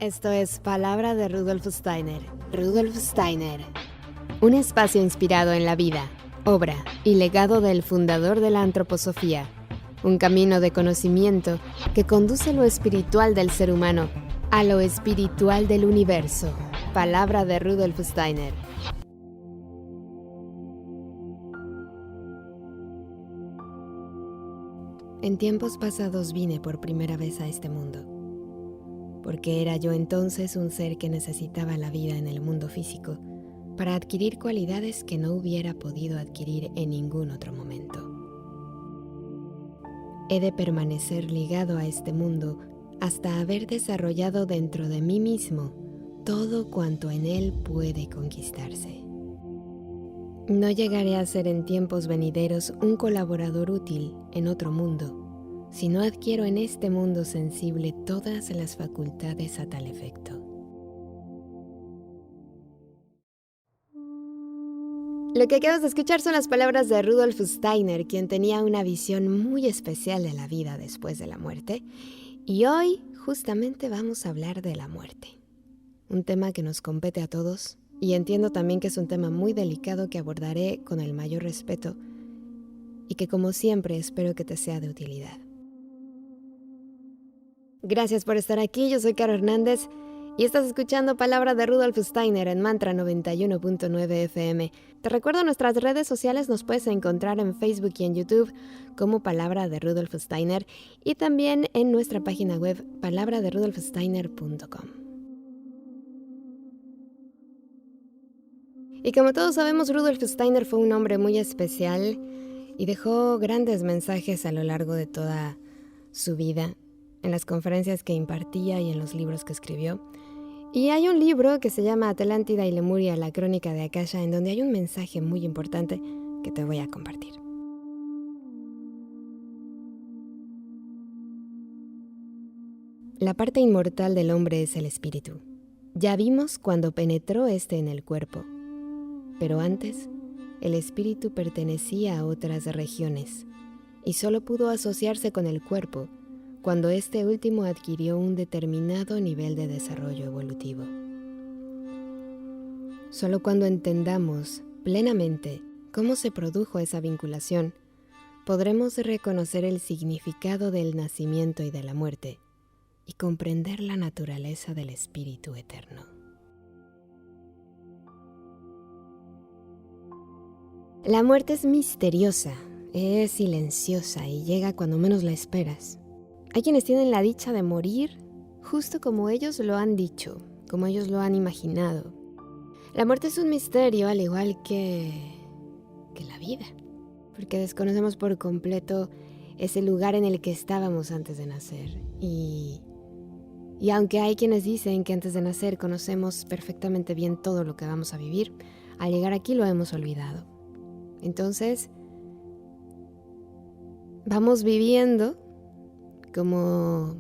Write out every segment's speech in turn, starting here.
Esto es Palabra de Rudolf Steiner. Rudolf Steiner. Un espacio inspirado en la vida, obra y legado del fundador de la antroposofía. Un camino de conocimiento que conduce lo espiritual del ser humano a lo espiritual del universo. Palabra de Rudolf Steiner. En tiempos pasados vine por primera vez a este mundo, porque era yo entonces un ser que necesitaba la vida en el mundo físico para adquirir cualidades que no hubiera podido adquirir en ningún otro momento. He de permanecer ligado a este mundo hasta haber desarrollado dentro de mí mismo todo cuanto en él puede conquistarse. No llegaré a ser en tiempos venideros un colaborador útil en otro mundo, si no adquiero en este mundo sensible todas las facultades a tal efecto. Lo que acabas de escuchar son las palabras de Rudolf Steiner, quien tenía una visión muy especial de la vida después de la muerte. Y hoy justamente vamos a hablar de la muerte. Un tema que nos compete a todos y entiendo también que es un tema muy delicado que abordaré con el mayor respeto y que como siempre espero que te sea de utilidad. Gracias por estar aquí, yo soy Caro Hernández y estás escuchando Palabra de Rudolf Steiner en Mantra 91.9 FM. Te recuerdo nuestras redes sociales, nos puedes encontrar en Facebook y en YouTube como Palabra de Rudolf Steiner y también en nuestra página web palabraderudolfsteiner.com. Y como todos sabemos, Rudolf Steiner fue un hombre muy especial y dejó grandes mensajes a lo largo de toda su vida, en las conferencias que impartía y en los libros que escribió. Y hay un libro que se llama Atlántida y Lemuria, la crónica de Akasha, en donde hay un mensaje muy importante que te voy a compartir. La parte inmortal del hombre es el espíritu. Ya vimos cuando penetró este en el cuerpo. Pero antes, el espíritu pertenecía a otras regiones y solo pudo asociarse con el cuerpo cuando este último adquirió un determinado nivel de desarrollo evolutivo. Solo cuando entendamos plenamente cómo se produjo esa vinculación, podremos reconocer el significado del nacimiento y de la muerte y comprender la naturaleza del espíritu eterno. La muerte es misteriosa, es silenciosa y llega cuando menos la esperas. Hay quienes tienen la dicha de morir justo como ellos lo han dicho, como ellos lo han imaginado. La muerte es un misterio al igual que la vida, porque desconocemos por completo ese lugar en el que estábamos antes de nacer. Y aunque hay quienes dicen que antes de nacer conocemos perfectamente bien todo lo que vamos a vivir, al llegar aquí lo hemos olvidado. Entonces, vamos viviendo como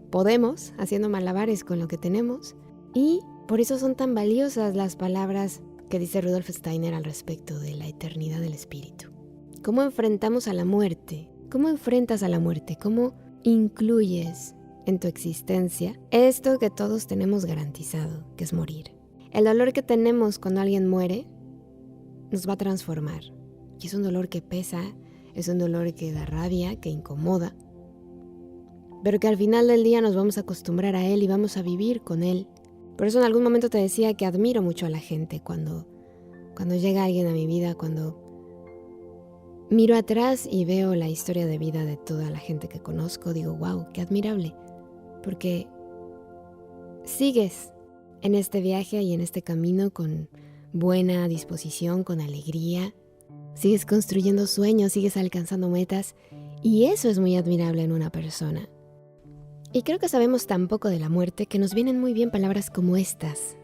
podemos, haciendo malabares con lo que tenemos, y por eso son tan valiosas las palabras que dice Rudolf Steiner al respecto de la eternidad del espíritu. ¿Cómo enfrentamos a la muerte? ¿Cómo enfrentas a la muerte? ¿Cómo incluyes en tu existencia esto que todos tenemos garantizado, que es morir? El dolor que tenemos cuando alguien muere nos va a transformar. Y es un dolor que pesa, es un dolor que da rabia, que incomoda, pero que al final del día nos vamos a acostumbrar a él y vamos a vivir con él. Por eso en algún momento te decía que admiro mucho a la gente cuando llega alguien a mi vida, cuando miro atrás y veo la historia de vida de toda la gente que conozco, digo, wow, qué admirable, porque sigues en este viaje y en este camino con buena disposición, con alegría, sigues construyendo sueños, sigues alcanzando metas, y eso es muy admirable en una persona. Y creo que sabemos tan poco de la muerte que nos vienen muy bien palabras como estas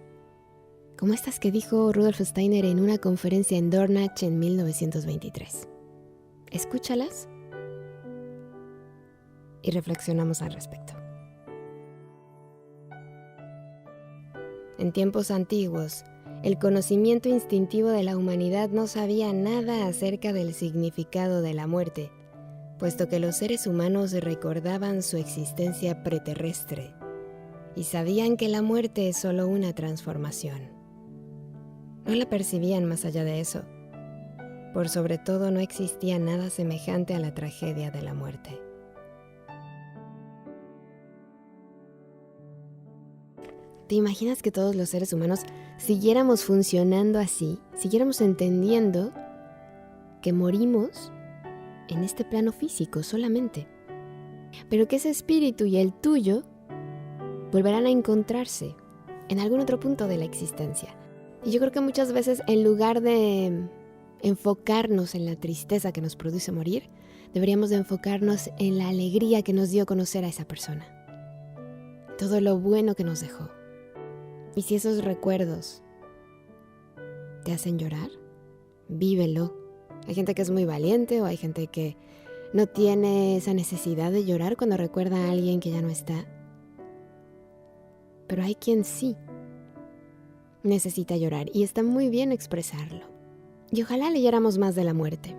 que dijo Rudolf Steiner en una conferencia en Dornach en 1923. Escúchalas y reflexionamos al respecto. En tiempos antiguos, el conocimiento instintivo de la humanidad no sabía nada acerca del significado de la muerte, puesto que los seres humanos recordaban su existencia preterrestre y sabían que la muerte es solo una transformación. No la percibían más allá de eso. Por sobre todo no existía nada semejante a la tragedia de la muerte. ¿Te imaginas que todos los seres humanos siguiéramos funcionando así? Siguiéramos entendiendo que morimos en este plano físico solamente, pero que ese espíritu y el tuyo volverán a encontrarse en algún otro punto de la existencia. Y yo creo que muchas veces, en lugar de enfocarnos en la tristeza que nos produce morir, deberíamos de enfocarnos en la alegría que nos dio conocer a esa persona, todo lo bueno que nos dejó. Y si esos recuerdos te hacen llorar, vívelo. Hay gente que es muy valiente o hay gente que no tiene esa necesidad de llorar cuando recuerda a alguien que ya no está. Pero hay quien sí necesita llorar y está muy bien expresarlo. Y ojalá leyéramos más de la muerte.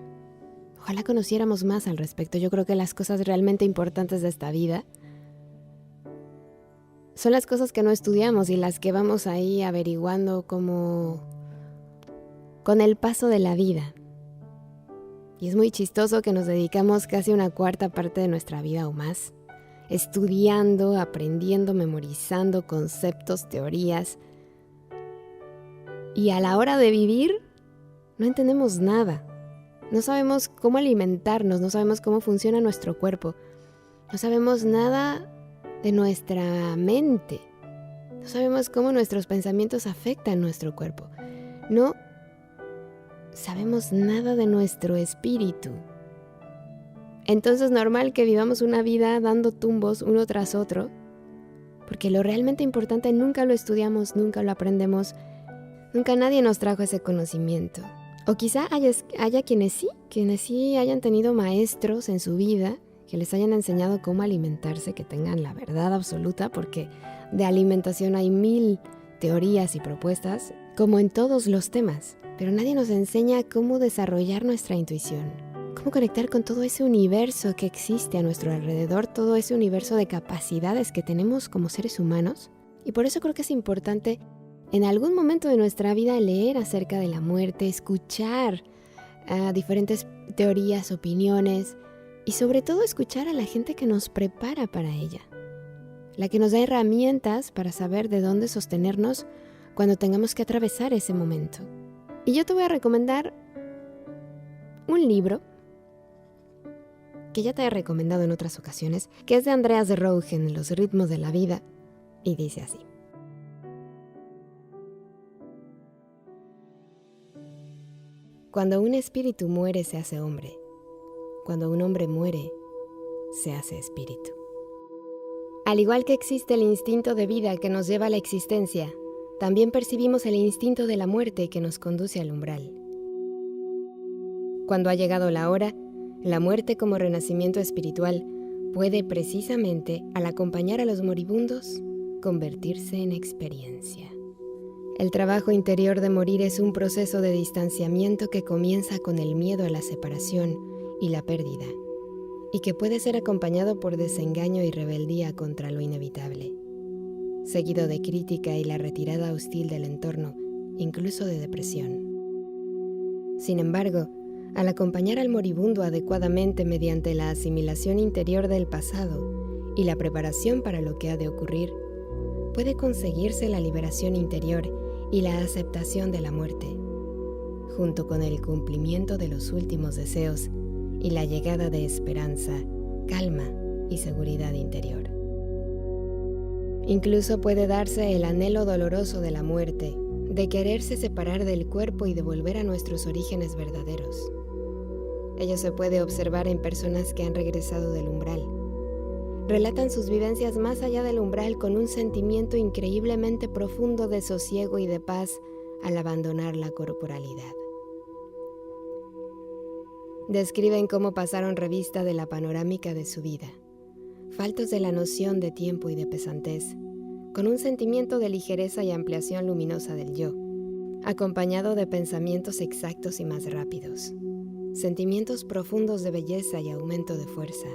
Ojalá conociéramos más al respecto. Yo creo que las cosas realmente importantes de esta vida son las cosas que no estudiamos y las que vamos ahí averiguando como con el paso de la vida. Y es muy chistoso que nos dedicamos casi una cuarta parte de nuestra vida o más estudiando, aprendiendo, memorizando conceptos, teorías. Y a la hora de vivir no entendemos nada. No sabemos cómo alimentarnos, no sabemos cómo funciona nuestro cuerpo. No sabemos nada de nuestra mente. No sabemos cómo nuestros pensamientos afectan nuestro cuerpo. No sabemos nada de nuestro espíritu. Entonces es normal que vivamos una vida dando tumbos uno tras otro, porque lo realmente importante nunca lo estudiamos, nunca lo aprendemos, nunca nadie nos trajo ese conocimiento. O quizá haya quienes sí hayan tenido maestros en su vida que les hayan enseñado cómo alimentarse, que tengan la verdad absoluta, porque de alimentación hay 1000 teorías y propuestas, como en todos los temas. Pero nadie nos enseña cómo desarrollar nuestra intuición, cómo conectar con todo ese universo que existe a nuestro alrededor, todo ese universo de capacidades que tenemos como seres humanos. Y por eso creo que es importante en algún momento de nuestra vida leer acerca de la muerte, escuchar diferentes teorías, opiniones, y sobre todo escuchar a la gente que nos prepara para ella, la que nos da herramientas para saber de dónde sostenernos cuando tengamos que atravesar ese momento. Y yo te voy a recomendar un libro que ya te he recomendado en otras ocasiones, que es de Andreas Rogen, Los ritmos de la vida, y dice así: cuando un espíritu muere se hace hombre. Cuando un hombre muere, se hace espíritu. Al igual que existe el instinto de vida que nos lleva a la existencia, también percibimos el instinto de la muerte que nos conduce al umbral. Cuando ha llegado la hora, la muerte como renacimiento espiritual puede precisamente, al acompañar a los moribundos, convertirse en experiencia. El trabajo interior de morir es un proceso de distanciamiento que comienza con el miedo a la separación y la pérdida, y que puede ser acompañado por desengaño y rebeldía contra lo inevitable, seguido de crítica y la retirada hostil del entorno, incluso de depresión. Sin embargo, al acompañar al moribundo adecuadamente mediante la asimilación interior del pasado y la preparación para lo que ha de ocurrir, puede conseguirse la liberación interior y la aceptación de la muerte, junto con el cumplimiento de los últimos deseos y la llegada de esperanza, calma y seguridad interior. Incluso puede darse el anhelo doloroso de la muerte, de quererse separar del cuerpo y de volver a nuestros orígenes verdaderos. Ello se puede observar en personas que han regresado del umbral. Relatan sus vivencias más allá del umbral con un sentimiento increíblemente profundo de sosiego y de paz al abandonar la corporalidad. Describen cómo pasaron revista de la panorámica de su vida, faltos de la noción de tiempo y de pesantez, con un sentimiento de ligereza y ampliación luminosa del yo, acompañado de pensamientos exactos y más rápidos, sentimientos profundos de belleza y aumento de fuerza,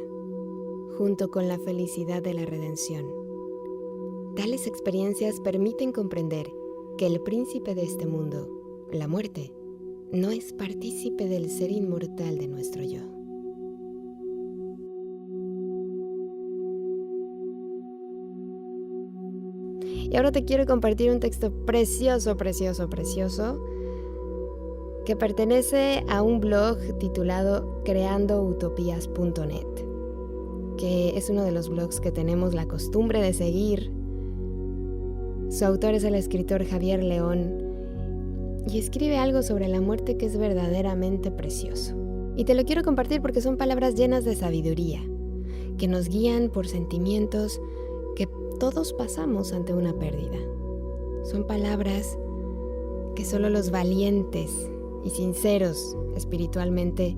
junto con la felicidad de la redención, Tales experiencias permiten comprender que el príncipe de este mundo, la muerte, no es partícipe del ser inmortal de nuestro yo. Y ahora te quiero compartir un texto precioso, precioso, precioso, que pertenece a un blog titulado creandoutopias.net, que es uno de los blogs que tenemos la costumbre de seguir. Su autor es el escritor Javier León y escribe algo sobre la muerte que es verdaderamente precioso. Y te lo quiero compartir porque son palabras llenas de sabiduría, que nos guían por sentimientos que todos pasamos ante una pérdida. Son palabras que solo los valientes y sinceros espiritualmente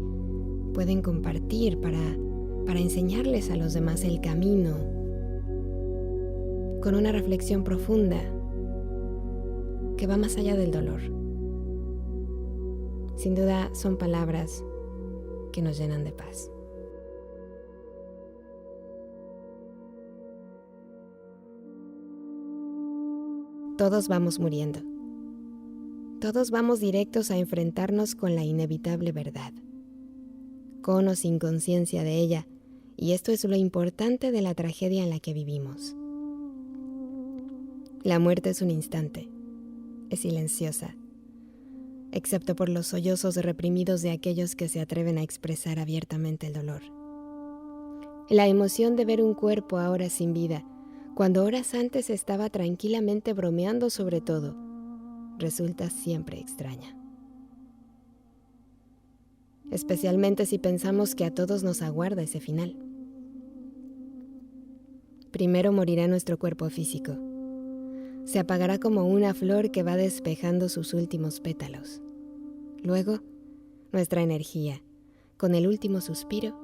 pueden compartir para enseñarles a los demás el camino, con una reflexión profunda que va más allá del dolor. Sin duda son palabras que nos llenan de paz. Todos vamos muriendo. Todos vamos directos a enfrentarnos con la inevitable verdad, con o sin conciencia de ella, y esto es lo importante de la tragedia en la que vivimos. La muerte es un instante, es silenciosa, excepto por los sollozos reprimidos de aquellos que se atreven a expresar abiertamente el dolor. La emoción de ver un cuerpo ahora sin vida, cuando horas antes estaba tranquilamente bromeando sobre todo, resulta siempre extraña. Especialmente si pensamos que a todos nos aguarda ese final. Primero morirá nuestro cuerpo físico. Se apagará como una flor que va despejando sus últimos pétalos. Luego, nuestra energía, con el último suspiro,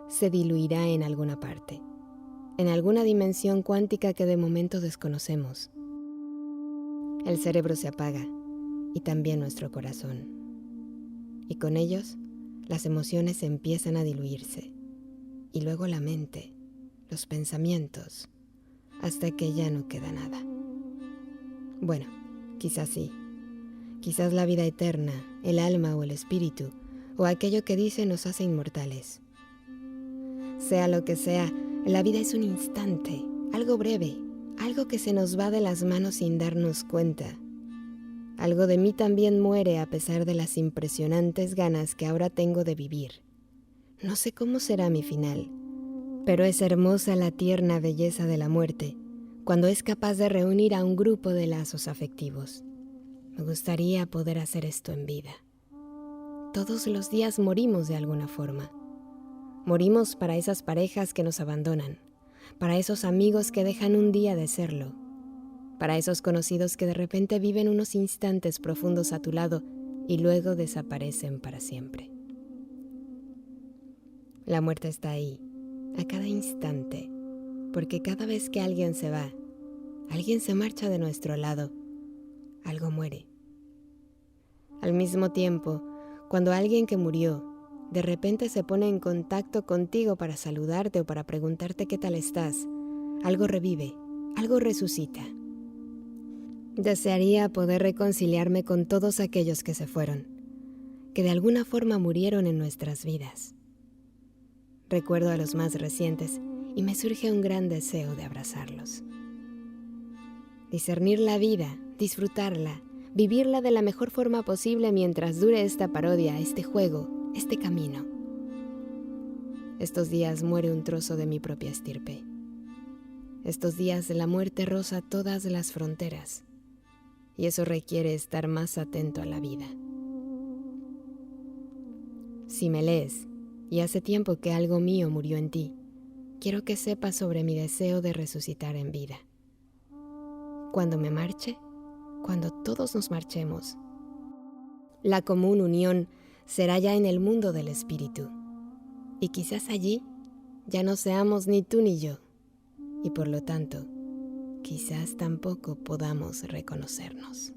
se diluirá en alguna parte, en alguna dimensión cuántica que de momento desconocemos. El cerebro se apaga y también nuestro corazón. Y con ellos, las emociones empiezan a diluirse. Y luego la mente, los pensamientos, hasta que ya no queda nada. Bueno, quizás sí. Quizás la vida eterna, el alma o el espíritu, o aquello que dice nos hace inmortales. Sea lo que sea, la vida es un instante, algo breve, algo que se nos va de las manos sin darnos cuenta. Algo de mí también muere a pesar de las impresionantes ganas que ahora tengo de vivir. No sé cómo será mi final, pero es hermosa la tierna belleza de la muerte, cuando es capaz de reunir a un grupo de lazos afectivos. Me gustaría poder hacer esto en vida. Todos los días morimos de alguna forma. Morimos para esas parejas que nos abandonan, para esos amigos que dejan un día de serlo, para esos conocidos que de repente viven unos instantes profundos a tu lado y luego desaparecen para siempre. La muerte está ahí, a cada instante, porque cada vez que alguien se va, alguien se marcha de nuestro lado, algo muere. Al mismo tiempo, cuando alguien que murió de repente se pone en contacto contigo para saludarte o para preguntarte qué tal estás, algo revive, algo resucita. Desearía poder reconciliarme con todos aquellos que se fueron, que de alguna forma murieron en nuestras vidas. Recuerdo a los más recientes y me surge un gran deseo de abrazarlos. Discernir la vida, disfrutarla, vivirla de la mejor forma posible mientras dure esta parodia, este juego, este camino. Estos días muere un trozo de mi propia estirpe. Estos días la muerte roza todas las fronteras, y eso requiere estar más atento a la vida. Si me lees, y hace tiempo que algo mío murió en ti, quiero que sepas sobre mi deseo de resucitar en vida. Cuando me marche, cuando todos nos marchemos, la común unión será ya en el mundo del espíritu, y quizás allí ya no seamos ni tú ni yo, y por lo tanto, quizás tampoco podamos reconocernos.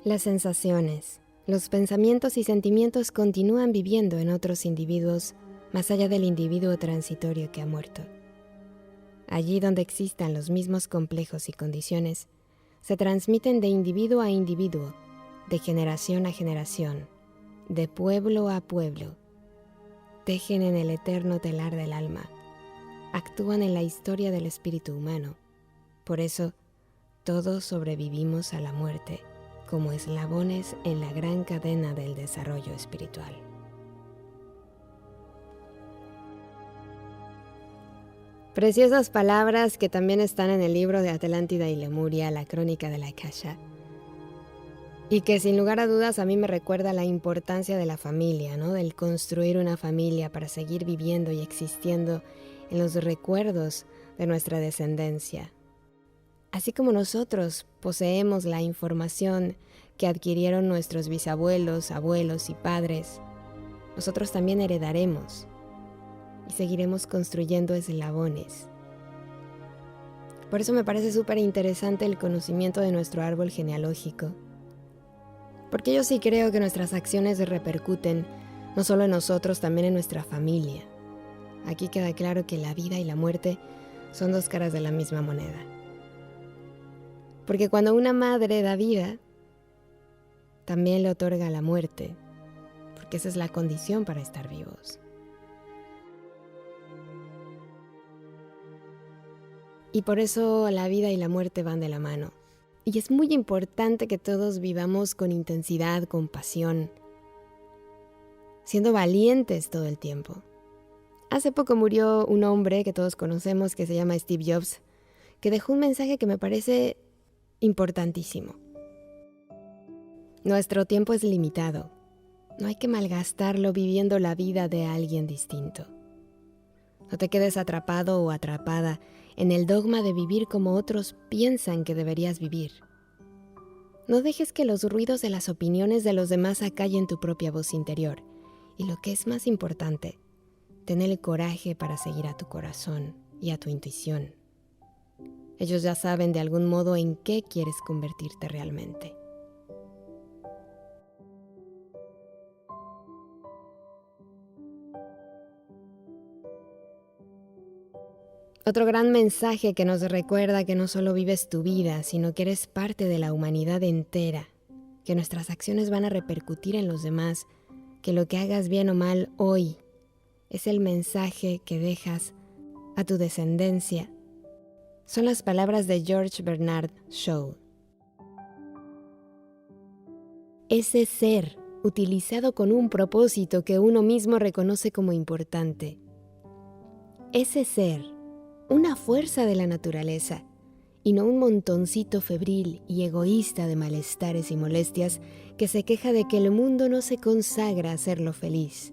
Las sensaciones, Los pensamientos y sentimientos continúan viviendo en otros individuos más allá del individuo transitorio que ha muerto. Allí donde existan los mismos complejos y condiciones, se transmiten de individuo a individuo, de generación a generación, de pueblo a pueblo. Tejen en el eterno telar del alma, actúan en la historia del espíritu humano. Por eso, todos sobrevivimos a la muerte como eslabones en la gran cadena del desarrollo espiritual. Preciosas palabras que también están en el libro de Atlántida y Lemuria, la crónica de la Akasha, y que sin lugar a dudas a mí me recuerda la importancia de la familia, ¿no? Del construir una familia para seguir viviendo y existiendo en los recuerdos de nuestra descendencia. Así como nosotros poseemos la información que adquirieron nuestros bisabuelos, abuelos y padres, nosotros también heredaremos y seguiremos construyendo eslabones. Por eso me parece súper interesante el conocimiento de nuestro árbol genealógico, porque yo sí creo que nuestras acciones repercuten no solo en nosotros, también en nuestra familia. Aquí queda claro que la vida y la muerte son dos caras de la misma moneda. Porque cuando una madre da vida, también le otorga la muerte, porque esa es la condición para estar vivos. Y por eso la vida y la muerte van de la mano. Y es muy importante que todos vivamos con intensidad, con pasión, siendo valientes todo el tiempo. Hace poco murió un hombre que todos conocemos que se llama Steve Jobs, que dejó un mensaje que me parece importantísimo. Nuestro tiempo es limitado. No hay que malgastarlo viviendo la vida de alguien distinto. No te quedes atrapado o atrapada en el dogma de vivir como otros piensan que deberías vivir. No dejes que los ruidos de las opiniones de los demás acallen tu propia voz interior. Y lo que es más importante, ten el coraje para seguir a tu corazón y a tu intuición. Ellos ya saben de algún modo en qué quieres convertirte realmente. Otro gran mensaje que nos recuerda que no solo vives tu vida, sino que eres parte de la humanidad entera, que nuestras acciones van a repercutir en los demás, que lo que hagas bien o mal hoy es el mensaje que dejas a tu descendencia. Son las palabras de George Bernard Shaw. Ese ser utilizado con un propósito que uno mismo reconoce como importante. Ese ser, una fuerza de la naturaleza, y no un montoncito febril y egoísta de malestares y molestias que se queja de que el mundo no se consagra a hacerlo feliz.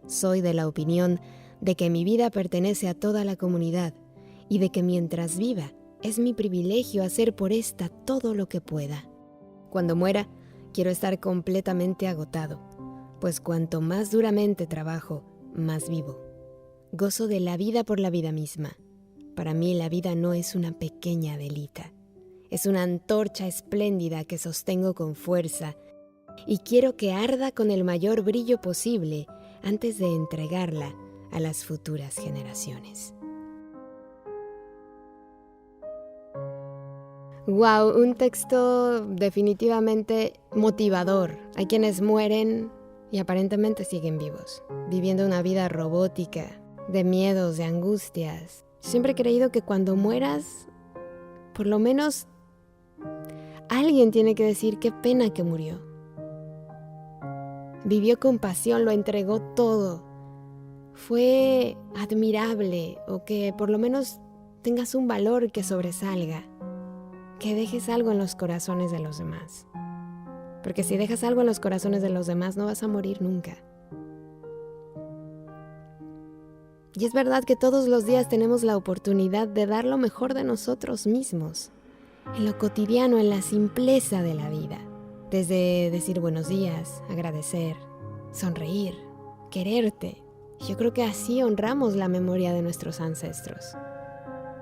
Soy de la opinión de que mi vida pertenece a toda la comunidad y de que mientras viva es mi privilegio hacer por esta todo lo que pueda. Cuando muera, quiero estar completamente agotado, pues cuanto más duramente trabajo, más vivo. Gozo de la vida por la vida misma. Para mí la vida no es una pequeña velita, es una antorcha espléndida que sostengo con fuerza y quiero que arda con el mayor brillo posible antes de entregarla a las futuras generaciones. Wow, un texto definitivamente motivador. Hay quienes mueren y aparentemente siguen vivos, viviendo una vida robótica, de miedos, de angustias. Siempre he creído que cuando mueras, por lo menos alguien tiene que decir qué pena que murió. Vivió con pasión, lo entregó todo. Fue admirable, o que por lo menos tengas un valor que sobresalga. Que dejes algo en los corazones de los demás. Porque si dejas algo en los corazones de los demás, no vas a morir nunca. Y es verdad que todos los días tenemos la oportunidad de dar lo mejor de nosotros mismos, en lo cotidiano, en la simpleza de la vida. Desde decir buenos días, agradecer, sonreír, quererte. Yo creo que así honramos la memoria de nuestros ancestros.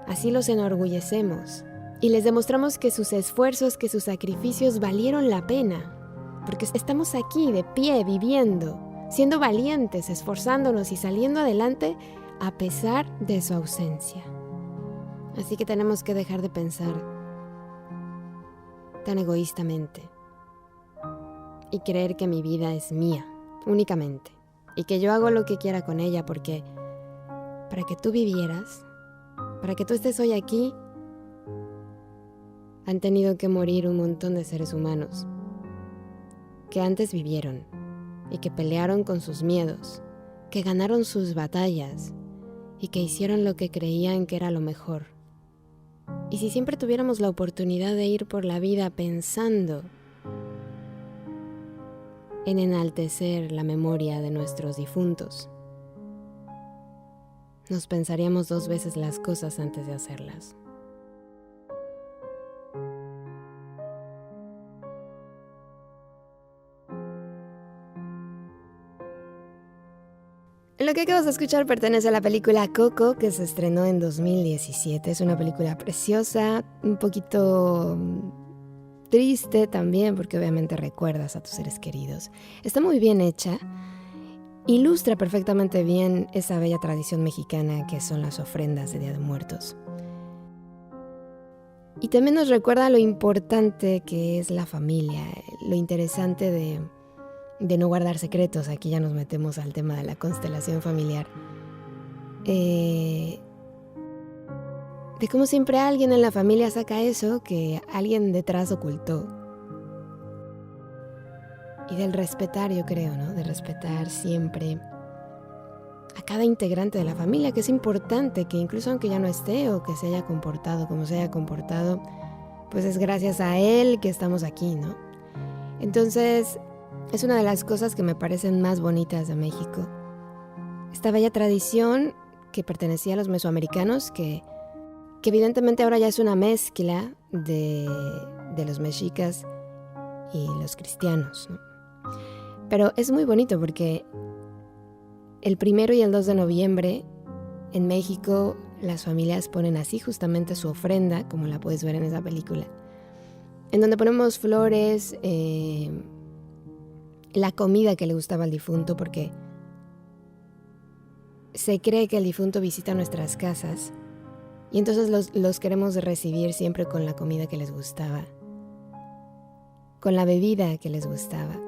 Así los enorgullecemos y les demostramos que sus esfuerzos, que sus sacrificios valieron la pena. porque estamos aquí de pie, viviendo, siendo valientes, esforzándonos y saliendo adelante a pesar de su ausencia. Así que tenemos que dejar de pensar tan egoístamente y creer que mi vida es mía, únicamente, y que yo hago lo que quiera con ella, porque para que tú vivieras, para que tú estés hoy aquí, han tenido que morir un montón de seres humanos que antes vivieron y que pelearon con sus miedos, que ganaron sus batallas y que hicieron lo que creían que era lo mejor. Y si siempre tuviéramos la oportunidad de ir por la vida pensando en enaltecer la memoria de nuestros difuntos, nos pensaríamos 2 veces las cosas antes de hacerlas. Lo que acabas de escuchar pertenece a la película Coco, que se estrenó en 2017. Es una película preciosa, un poquito triste también, porque obviamente recuerdas a tus seres queridos. Está muy bien hecha, ilustra perfectamente bien esa bella tradición mexicana que son las ofrendas de Día de Muertos. Y también nos recuerda lo importante que es la familia, lo interesante de no guardar secretos. Aquí ya nos metemos al tema de la constelación familiar. De cómo siempre alguien en la familia saca eso que alguien detrás ocultó. Y del respetar, yo creo, ¿no? De respetar siempre a cada integrante de la familia, que es importante, que incluso aunque ya no esté o que se haya comportado como se haya comportado, pues es gracias a él que estamos aquí, ¿no? Entonces, es una de las cosas que me parecen más bonitas de México. Esta bella tradición que pertenecía a los mesoamericanos, que evidentemente ahora ya es una mezcla de los mexicas y los cristianos, ¿no? Pero es muy bonito porque el 1 y el 2 de noviembre en México las familias ponen así justamente su ofrenda, como la puedes ver en esa película, en donde ponemos flores, la comida que le gustaba al difunto, porque se cree que el difunto visita nuestras casas y entonces los queremos recibir siempre con la comida que les gustaba, con la bebida que les gustaba.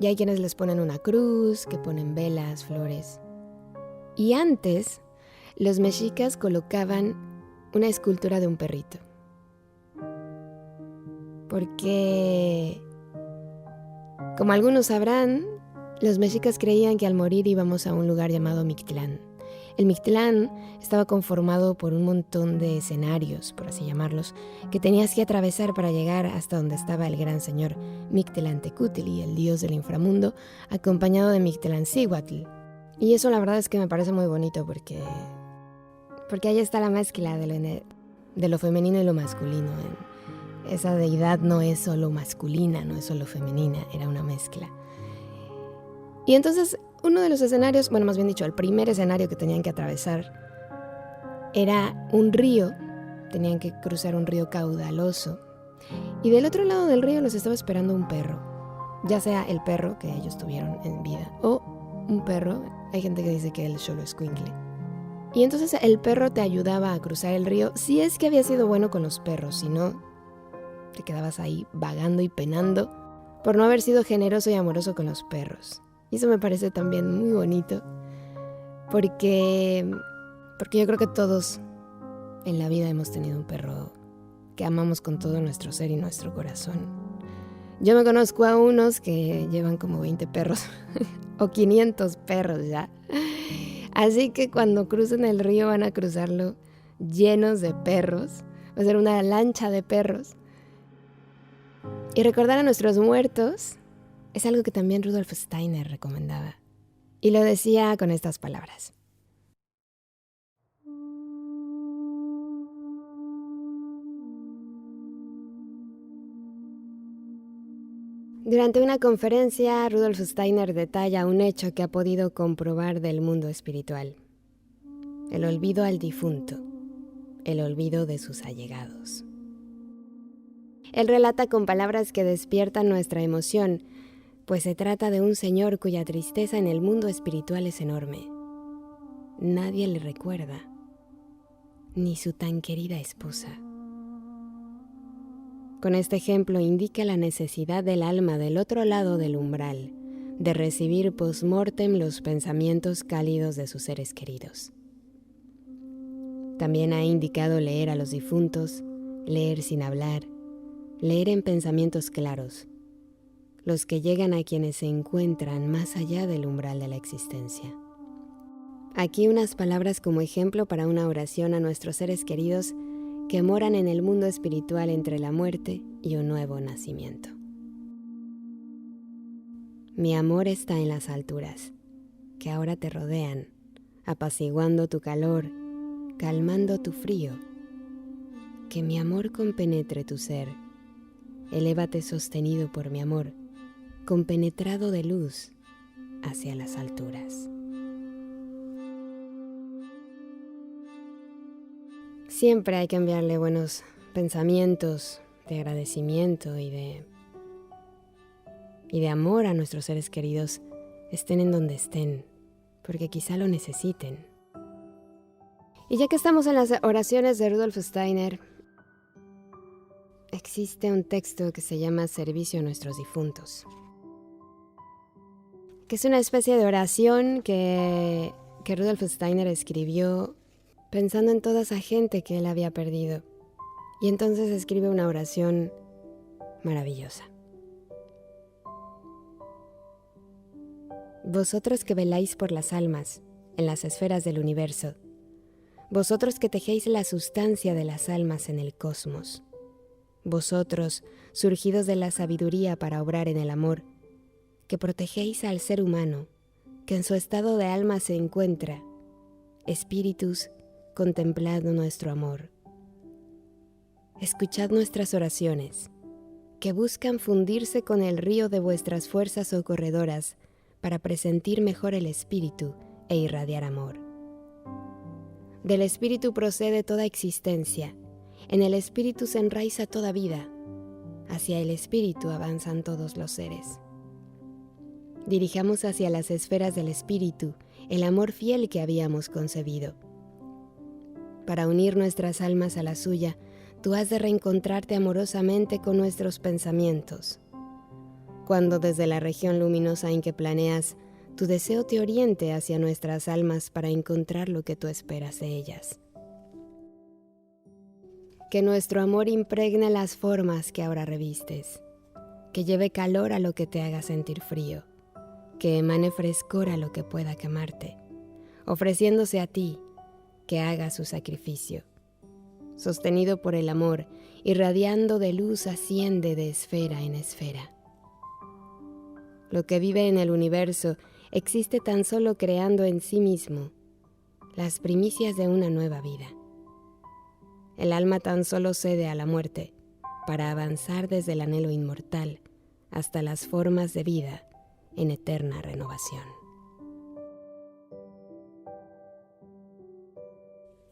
Y hay quienes les ponen una cruz, que ponen velas, flores. Y antes, los mexicas colocaban una escultura de un perrito. Porque, como algunos sabrán, los mexicas creían que al morir íbamos a un lugar llamado Mictlán. El Mictlán estaba conformado por un montón de escenarios, por así llamarlos, que tenías que atravesar para llegar hasta donde estaba el gran señor Mictlantecutli, el dios del inframundo, acompañado de Mictlancíhuatl. Y eso la verdad es que me parece muy bonito porque ahí está la mezcla de lo femenino y lo masculino. Esa deidad no es solo masculina, no es solo femenina, era una mezcla. Y entonces uno de los escenarios, bueno, más bien dicho, el primer escenario que tenían que atravesar era un río. Tenían que cruzar un río caudaloso. Y del otro lado del río los estaba esperando un perro. Ya sea el perro que ellos tuvieron en vida o un perro, hay gente que dice que el Xoloescuincle. Y entonces el perro te ayudaba a cruzar el río si es que había sido bueno con los perros, si no, te quedabas ahí vagando y penando por no haber sido generoso y amoroso con los perros. Y eso me parece también muy bonito, porque yo creo que todos en la vida hemos tenido un perro que amamos con todo nuestro ser y nuestro corazón. Yo me conozco a unos que llevan como 20 perros o 500 perros ya. Así que cuando crucen el río van a cruzarlo llenos de perros. Va a ser una lancha de perros. Y recordar a nuestros muertos es algo que también Rudolf Steiner recomendaba. Y lo decía con estas palabras. Durante una conferencia, Rudolf Steiner detalla un hecho que ha podido comprobar del mundo espiritual: el olvido al difunto, el olvido de sus allegados. Él relata con palabras que despiertan nuestra emoción, pues se trata de un señor cuya tristeza en el mundo espiritual es enorme. Nadie le recuerda, ni su tan querida esposa. Con este ejemplo indica la necesidad del alma del otro lado del umbral, de recibir post-mortem los pensamientos cálidos de sus seres queridos. También ha indicado leer a los difuntos, leer sin hablar, leer en pensamientos claros, los que llegan a quienes se encuentran más allá del umbral de la existencia. Aquí unas palabras como ejemplo para una oración a nuestros seres queridos que moran en el mundo espiritual entre la muerte y un nuevo nacimiento. Mi amor está en las alturas, que ahora te rodean, apaciguando tu calor, calmando tu frío. Que mi amor compenetre tu ser, elévate sostenido por mi amor, compenetrado de luz hacia las alturas. Siempre hay que enviarle buenos pensamientos de agradecimiento y de amor a nuestros seres queridos, estén en donde estén, porque quizá lo necesiten. Y ya que estamos en las oraciones de Rudolf Steiner, existe un texto que se llama Servicio a nuestros difuntos, que es una especie de oración que Rudolf Steiner escribió pensando en toda esa gente que él había perdido. Y entonces escribe una oración maravillosa. Vosotros que veláis por las almas en las esferas del universo, vosotros que tejéis la sustancia de las almas en el cosmos, vosotros, surgidos de la sabiduría para obrar en el amor, que protegéis al ser humano, que en su estado de alma se encuentra, espíritus, contemplad nuestro amor. Escuchad nuestras oraciones, que buscan fundirse con el río de vuestras fuerzas socorredoras para presentir mejor el espíritu e irradiar amor. Del espíritu procede toda existencia, en el espíritu se enraiza toda vida, hacia el espíritu avanzan todos los seres. Dirijamos hacia las esferas del espíritu el amor fiel que habíamos concebido. Para unir nuestras almas a la suya, tú has de reencontrarte amorosamente con nuestros pensamientos. Cuando desde la región luminosa en que planeas, tu deseo te oriente hacia nuestras almas para encontrar lo que tú esperas de ellas. Que nuestro amor impregne las formas que ahora revistes, que lleve calor a lo que te haga sentir frío, que emane frescor a lo que pueda quemarte, ofreciéndose a ti, que haga su sacrificio. Sostenido por el amor, irradiando de luz, asciende de esfera en esfera. Lo que vive en el universo existe tan solo creando en sí mismo las primicias de una nueva vida. El alma tan solo cede a la muerte para avanzar desde el anhelo inmortal hasta las formas de vida en eterna renovación.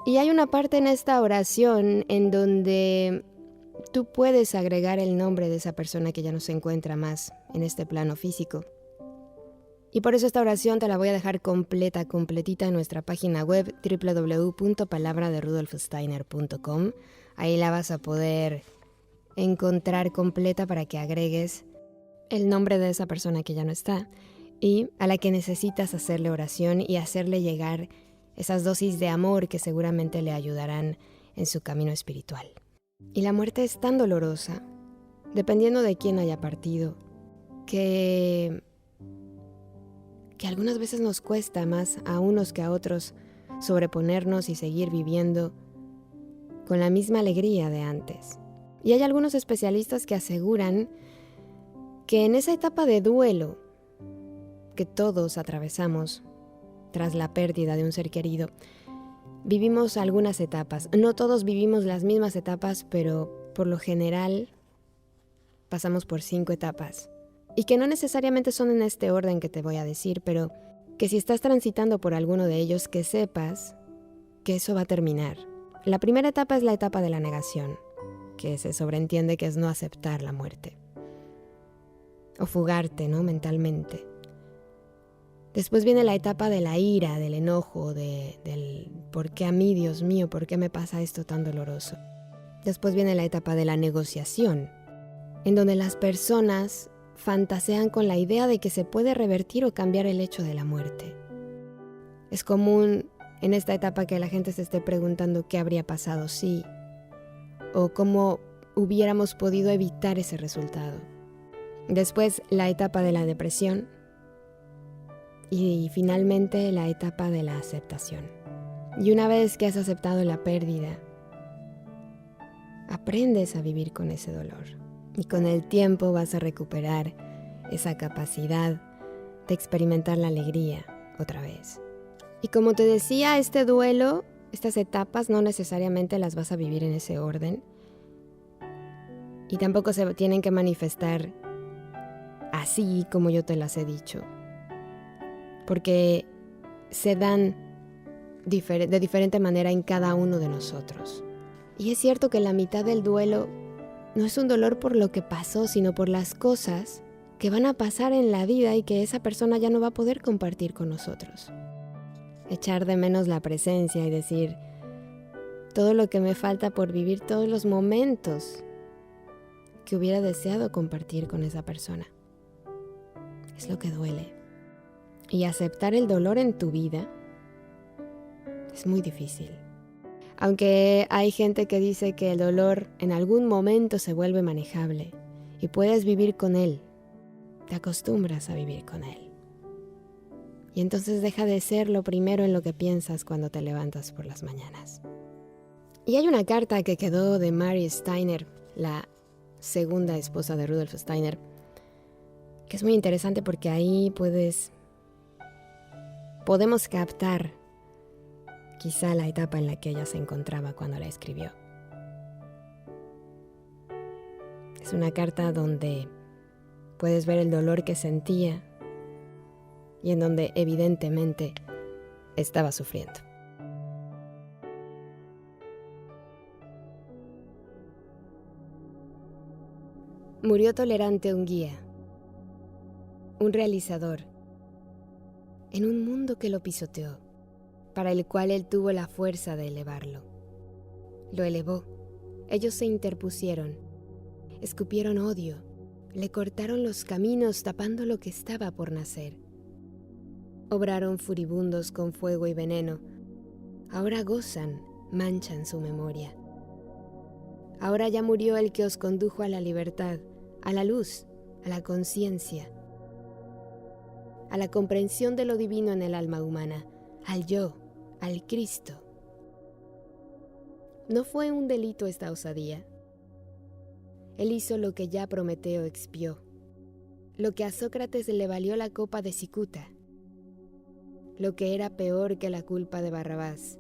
Y hay una parte en esta oración en donde tú puedes agregar el nombre de esa persona que ya no se encuentra más en este plano físico. Y por eso esta oración te la voy a dejar completita en nuestra página web www.palabraderudolfsteiner.com. Ahí la vas a poder encontrar completa para que agregues el nombre de esa persona que ya no está y a la que necesitas hacerle oración y hacerle llegar esas dosis de amor que seguramente le ayudarán en su camino espiritual. Y la muerte es tan dolorosa, dependiendo de quién haya partido, que algunas veces nos cuesta más a unos que a otros sobreponernos y seguir viviendo con la misma alegría de antes. Y hay algunos especialistas que aseguran que en esa etapa de duelo que todos atravesamos tras la pérdida de un ser querido, vivimos algunas etapas. No todos vivimos las mismas etapas, pero por lo general pasamos por 5 etapas. Y que no necesariamente son en este orden que te voy a decir, pero que si estás transitando por alguno de ellos, que sepas que eso va a terminar. La primera etapa es la etapa de la negación. que se sobreentiende que es no aceptar la muerte. O fugarte, ¿no? Mentalmente. Después viene la etapa de la ira, del enojo, del ¿por qué a mí, Dios mío? ¿Por qué me pasa esto tan doloroso? Después viene la etapa de la negociación, en donde las personas fantasean con la idea de que se puede revertir o cambiar el hecho de la muerte. Es común en esta etapa que la gente se esté preguntando qué habría pasado si, o cómo hubiéramos podido evitar ese resultado. Después la etapa de la depresión y finalmente la etapa de la aceptación. Y una vez que has aceptado la pérdida, aprendes a vivir con ese dolor. Y con el tiempo vas a recuperar esa capacidad de experimentar la alegría otra vez. Y como te decía, este duelo, estas etapas no necesariamente las vas a vivir en ese orden. Y tampoco se tienen que manifestar así como yo te las he dicho. Porque se dan de diferente manera en cada uno de nosotros. Y es cierto que la mitad del duelo no es un dolor por lo que pasó, sino por las cosas que van a pasar en la vida y que esa persona ya no va a poder compartir con nosotros. Echar de menos la presencia y decir todo lo que me falta por vivir, todos los momentos que hubiera deseado compartir con esa persona. Es lo que duele. Y aceptar el dolor en tu vida es muy difícil. Aunque hay gente que dice que el dolor en algún momento se vuelve manejable y puedes vivir con él, te acostumbras a vivir con él. Y entonces deja de ser lo primero en lo que piensas cuando te levantas por las mañanas. Y hay una carta que quedó de Mary Steiner, la segunda esposa de Rudolf Steiner, que es muy interesante porque ahí podemos captar quizá la etapa en la que ella se encontraba cuando la escribió. Es una carta donde puedes ver el dolor que sentía y en donde evidentemente estaba sufriendo. Murió tolerante un guía, un realizador, en un mundo que lo pisoteó, para el cual él tuvo la fuerza de elevarlo. Lo elevó. Ellos se interpusieron, escupieron odio, le cortaron los caminos tapando lo que estaba por nacer. Obraron furibundos con fuego y veneno. Ahora gozan, manchan su memoria. Ahora ya murió el que os condujo a la libertad, a la luz, a la conciencia, a la comprensión de lo divino en el alma humana, al yo, al Cristo. ¿No fue un delito esta osadía? Él hizo lo que ya Prometeo expió, lo que a Sócrates le valió la copa de cicuta, lo que era peor que la culpa de Barrabás,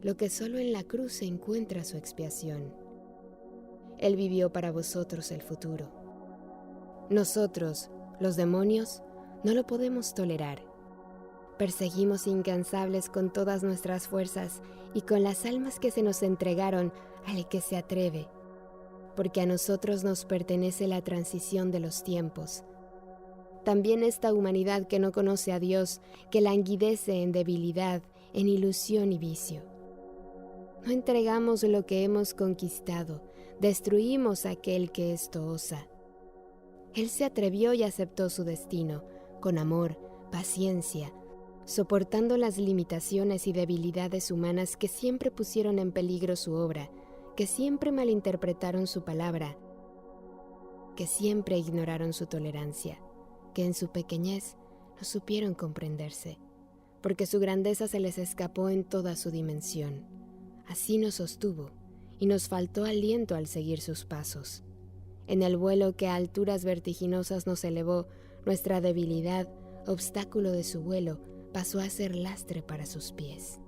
lo que solo en la cruz se encuentra su expiación. Él vivió para vosotros el futuro. Nosotros, los demonios, no lo podemos tolerar. Perseguimos incansables con todas nuestras fuerzas y con las almas que se nos entregaron al que se atreve, porque a nosotros nos pertenece la transición de los tiempos. También esta humanidad que no conoce a Dios, que languidece en debilidad, en ilusión y vicio. No entregamos lo que hemos conquistado, destruimos a aquel que esto osa. Él se atrevió y aceptó su destino, con amor, paciencia, soportando las limitaciones y debilidades humanas que siempre pusieron en peligro su obra, que siempre malinterpretaron su palabra, que siempre ignoraron su tolerancia, que en su pequeñez no supieron comprenderse, porque su grandeza se les escapó en toda su dimensión. Así nos sostuvo, y nos faltó aliento al seguir sus pasos. En el vuelo que a alturas vertiginosas nos elevó, nuestra debilidad, obstáculo de su vuelo, pasó a ser lastre para sus pies.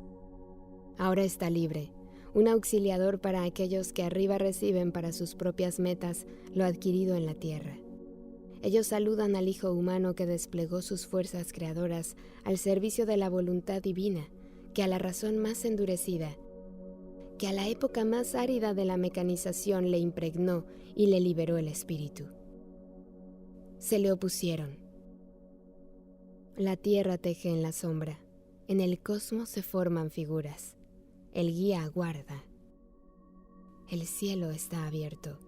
Ahora está libre, un auxiliador para aquellos que arriba reciben para sus propias metas lo adquirido en la tierra. Ellos saludan al Hijo humano que desplegó sus fuerzas creadoras al servicio de la voluntad divina, que a la razón más endurecida, que a la época más árida de la mecanización le impregnó y le liberó el espíritu. Se le opusieron. La tierra teje en la sombra, en el cosmos se forman figuras, el guía aguarda, el cielo está abierto.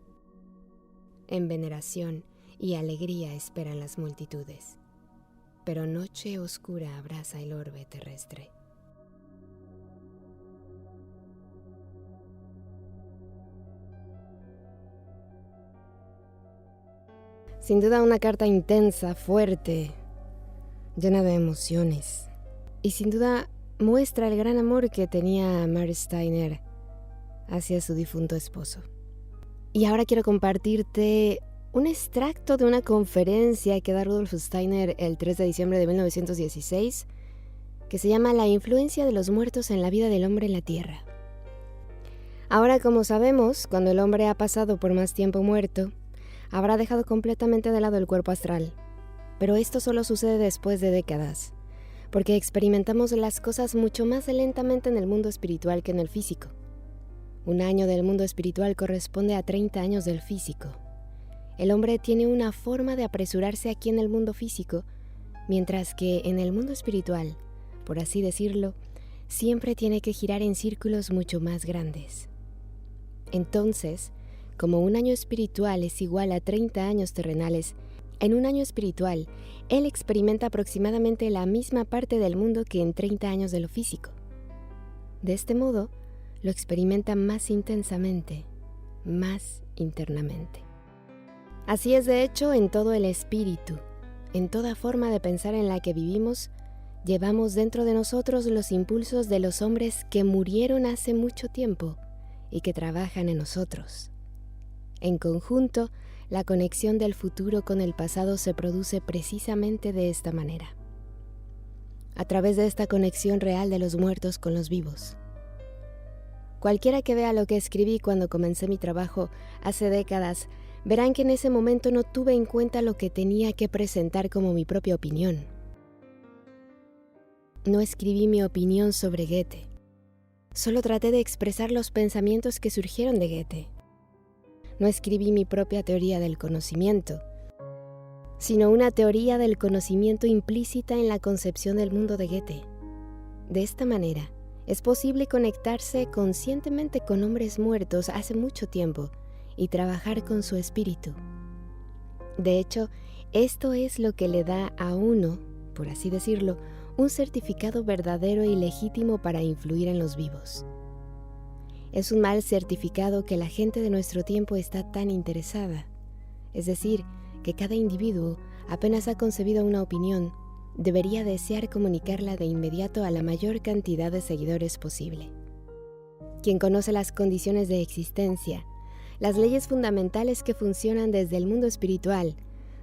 En veneración y alegría esperan las multitudes, pero noche oscura abraza el orbe terrestre. Sin duda una carta intensa, fuerte, llena de emociones. Y sin duda muestra el gran amor que tenía Mary Steiner hacia su difunto esposo. Y ahora quiero compartirte un extracto de una conferencia que da Rudolf Steiner el 3 de diciembre de 1916, que se llama La influencia de los muertos en la vida del hombre en la Tierra. Ahora, como sabemos, cuando el hombre ha pasado por más tiempo muerto, habrá dejado completamente de lado el cuerpo astral. Pero esto solo sucede después de décadas, porque experimentamos las cosas mucho más lentamente en el mundo espiritual que en el físico. Un año del mundo espiritual corresponde a 30 años del físico. El hombre tiene una forma de apresurarse aquí en el mundo físico, mientras que en el mundo espiritual, por así decirlo, siempre tiene que girar en círculos mucho más grandes. Entonces, como un año espiritual es igual a 30 años terrenales, en un año espiritual, él experimenta aproximadamente la misma parte del mundo que en 30 años de lo físico. De este modo, lo experimenta más intensamente, más internamente. Así es de hecho en todo el espíritu, en toda forma de pensar en la que vivimos, llevamos dentro de nosotros los impulsos de los hombres que murieron hace mucho tiempo y que trabajan en nosotros. En conjunto, la conexión del futuro con el pasado se produce precisamente de esta manera, a través de esta conexión real de los muertos con los vivos. Cualquiera que vea lo que escribí cuando comencé mi trabajo hace décadas, verán que en ese momento no tuve en cuenta lo que tenía que presentar como mi propia opinión. No escribí mi opinión sobre Goethe. Solo traté de expresar los pensamientos que surgieron de Goethe. No escribí mi propia teoría del conocimiento, sino una teoría del conocimiento implícita en la concepción del mundo de Goethe. De esta manera, es posible conectarse conscientemente con hombres muertos hace mucho tiempo y trabajar con su espíritu. De hecho, esto es lo que le da a uno, por así decirlo, un certificado verdadero y legítimo para influir en los vivos. Es un mal certificado que la gente de nuestro tiempo está tan interesada. Es decir, que cada individuo apenas ha concebido una opinión, debería desear comunicarla de inmediato a la mayor cantidad de seguidores posible. Quien conoce las condiciones de existencia, las leyes fundamentales que funcionan desde el mundo espiritual,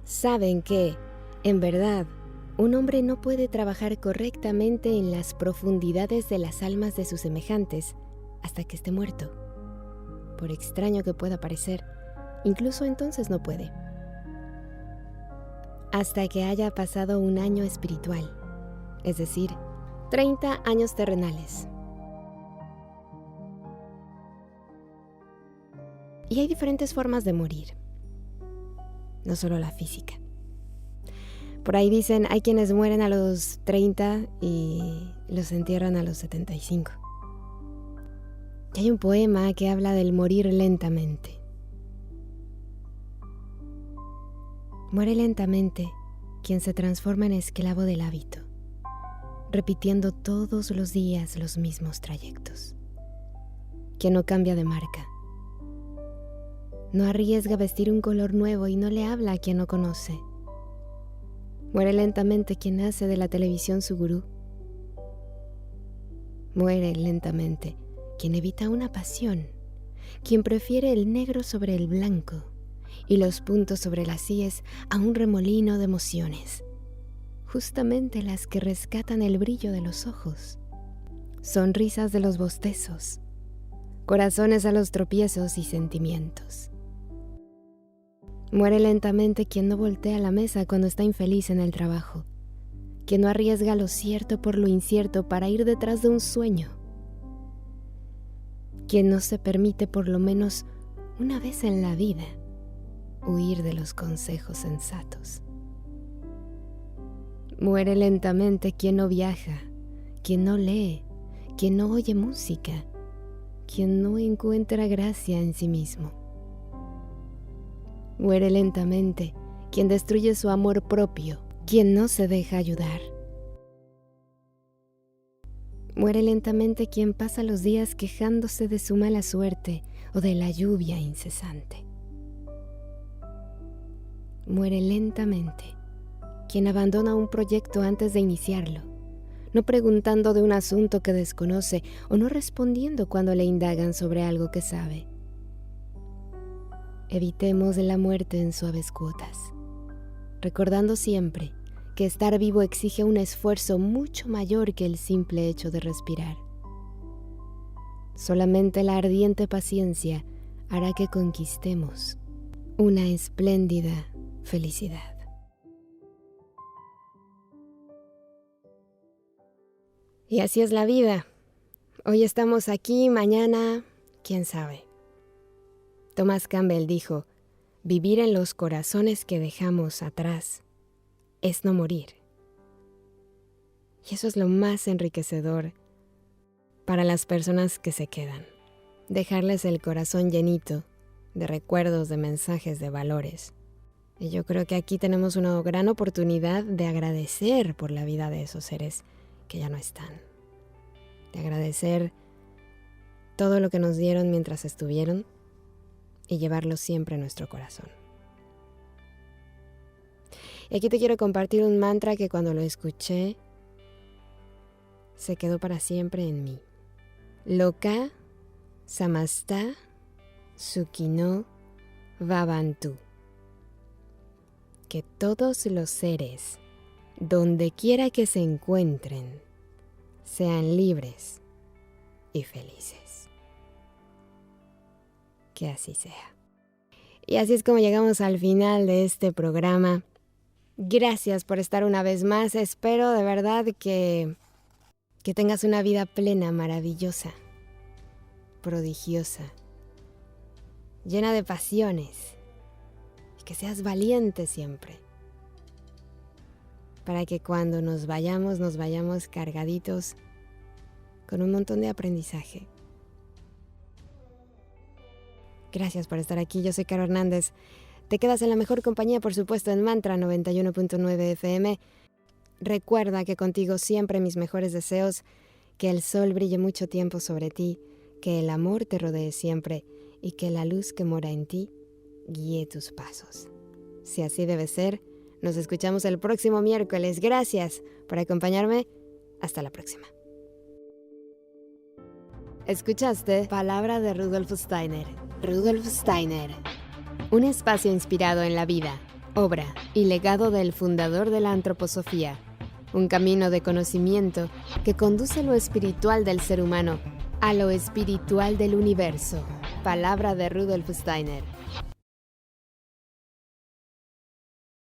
saben que, en verdad, un hombre no puede trabajar correctamente en las profundidades de las almas de sus semejantes hasta que esté muerto. Por extraño que pueda parecer, incluso entonces no puede. Hasta que haya pasado un año espiritual, es decir, 30 años terrenales. Y hay diferentes formas de morir, no solo la física. Por ahí dicen, hay quienes mueren a los 30 y los entierran a los 75. Y hay un poema que habla del morir lentamente. Muere lentamente quien se transforma en esclavo del hábito, repitiendo todos los días los mismos trayectos. Quien no cambia de marca, no arriesga vestir un color nuevo y no le habla a quien no conoce. Muere lentamente quien hace de la televisión su gurú. Muere lentamente quien evita una pasión, quien prefiere el negro sobre el blanco y los puntos sobre las íes a un remolino de emociones, justamente las que rescatan el brillo de los ojos, sonrisas de los bostezos, corazones a los tropiezos y sentimientos. Muere lentamente quien no voltea la mesa cuando está infeliz en el trabajo, quien no arriesga lo cierto por lo incierto para ir detrás de un sueño. quien no se permite por lo menos una vez en la vida huir de los consejos sensatos. Muere lentamente quien no viaja, quien no lee, quien no oye música, quien no encuentra gracia en sí mismo. Muere lentamente quien destruye su amor propio, quien no se deja ayudar. Muere lentamente quien pasa los días quejándose de su mala suerte o de la lluvia incesante. Muere lentamente quien abandona un proyecto antes de iniciarlo, no preguntando de un asunto que desconoce o no respondiendo cuando le indagan sobre algo que sabe. Evitemos la muerte en suaves cuotas, recordando siempre que estar vivo exige un esfuerzo mucho mayor que el simple hecho de respirar. Solamente la ardiente paciencia hará que conquistemos una espléndida felicidad. Y así es la vida. Hoy estamos aquí, mañana, quién sabe. Thomas Campbell dijo: vivir en los corazones que dejamos atrás es no morir. Y eso es lo más enriquecedor para las personas que se quedan. Dejarles el corazón llenito de recuerdos, de mensajes, de valores. Y yo creo que aquí tenemos una gran oportunidad de agradecer por la vida de esos seres que ya no están. De agradecer todo lo que nos dieron mientras estuvieron y llevarlo siempre en nuestro corazón. Y aquí te quiero compartir un mantra que cuando lo escuché se quedó para siempre en mí. Loka samasta sukhino bhavantu. Que todos los seres, donde quiera que se encuentren, sean libres y felices. Que así sea. Y así es como llegamos al final de este programa. Gracias por estar una vez más. Espero de verdad que tengas una vida plena, maravillosa, prodigiosa, llena de pasiones. Y que seas valiente siempre. Para que cuando nos vayamos cargaditos con un montón de aprendizaje. Gracias por estar aquí. Yo soy Caro Hernández. Te quedas en la mejor compañía, por supuesto, en Mantra 91.9 FM. Recuerda que contigo siempre mis mejores deseos, que el sol brille mucho tiempo sobre ti, que el amor te rodee siempre y que la luz que mora en ti guíe tus pasos. Si así debe ser, nos escuchamos el próximo miércoles. Gracias por acompañarme. Hasta la próxima. Escuchaste Palabra de Rudolf Steiner. Rudolf Steiner. Un espacio inspirado en la vida, obra y legado del fundador de la antroposofía. Un camino de conocimiento que conduce lo espiritual del ser humano a lo espiritual del universo. Palabra de Rudolf Steiner.